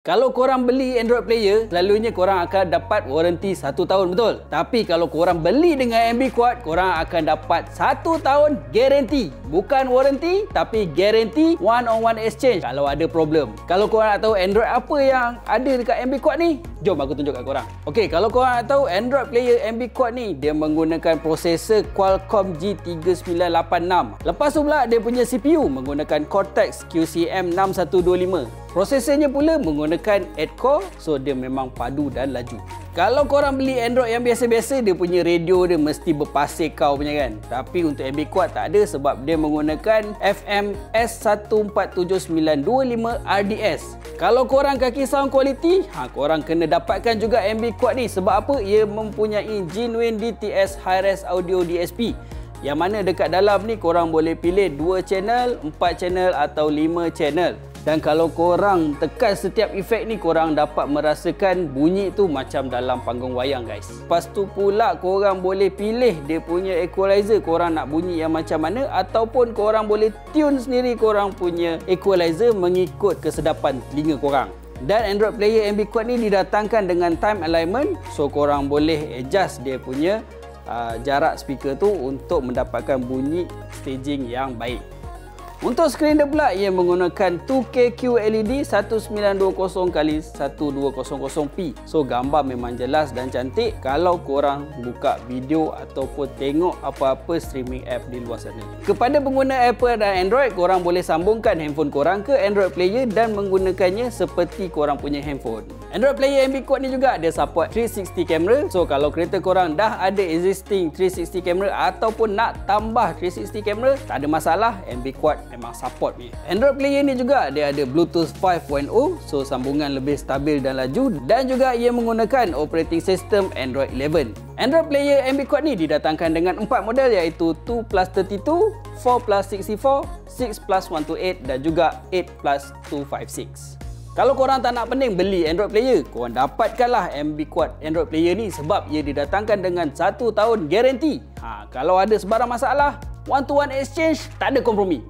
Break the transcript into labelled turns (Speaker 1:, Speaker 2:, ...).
Speaker 1: Kalau korang beli Android player, selalunya korang akan dapat warranty 1 tahun, betul? Tapi kalau korang beli dengan MB Quad, korang akan dapat 1 tahun guarantee. Bukan warranty, tapi guarantee one-on-one exchange kalau ada problem. Kalau korang nak tahu Android apa yang ada dekat MB Quad ni, jom aku tunjuk kat korang. Okey, kalau korang nak tahu Android player MB Quad ni, dia menggunakan prosesor Qualcomm G3986. Lepas tu pula, dia punya CPU menggunakan Cortex QCM 6125. Prosesornya pula menggunakan 8-core, so dia memang padu dan laju. Kalau korang beli Android yang biasa-biasa, dia punya radio dia mesti berpasir kau punya kan. Tapi untuk MB Quad tak ada sebab dia menggunakan FM S147925 RDS. Kalau korang kaki sound quality, korang kena dapatkan juga MB Quad ni. Sebab apa? Ia mempunyai genuine DTS Hi-Res Audio DSP. Yang mana dekat dalam ni korang boleh pilih 2 channel, 4 channel atau 5 channel. Dan kalau korang tekan setiap efek ni, korang dapat merasakan bunyi tu macam dalam panggung wayang, guys. Lepas tu pula korang boleh pilih dia punya equalizer, korang nak bunyi yang macam mana, ataupun korang boleh tune sendiri korang punya equalizer mengikut kesedapan telinga korang. Dan Android player MB Quad ni didatangkan dengan time alignment, so korang boleh adjust dia punya jarak speaker tu untuk mendapatkan bunyi staging yang baik. Untuk skrin dia pula, ia menggunakan 2K QLED 1920x1200p. So gambar memang jelas dan cantik kalau korang buka video ataupun tengok apa-apa streaming app di luar sana. Kepada pengguna Apple dan Android, korang boleh sambungkan handphone korang ke Android player dan menggunakannya seperti korang punya handphone. Android player MB Quad ni juga dia support 360 camera. So kalau kereta korang dah ada existing 360 camera ataupun nak tambah 360 camera, tak ada masalah, MB Quad memang support ni. Android player ni juga dia ada Bluetooth 5.0, so sambungan lebih stabil dan laju, dan juga ia menggunakan operating system Android 11. Android player MB Quad ni didatangkan dengan 4 model iaitu 2+32, 4+64, 6+128 dan juga 8+256. Kalau korang tak nak pening beli Android player, korang dapatkanlah MB Quad Android player ni sebab ia didatangkan dengan 1 tahun guarantee. Kalau ada sebarang masalah, one to one exchange, tak ada kompromi.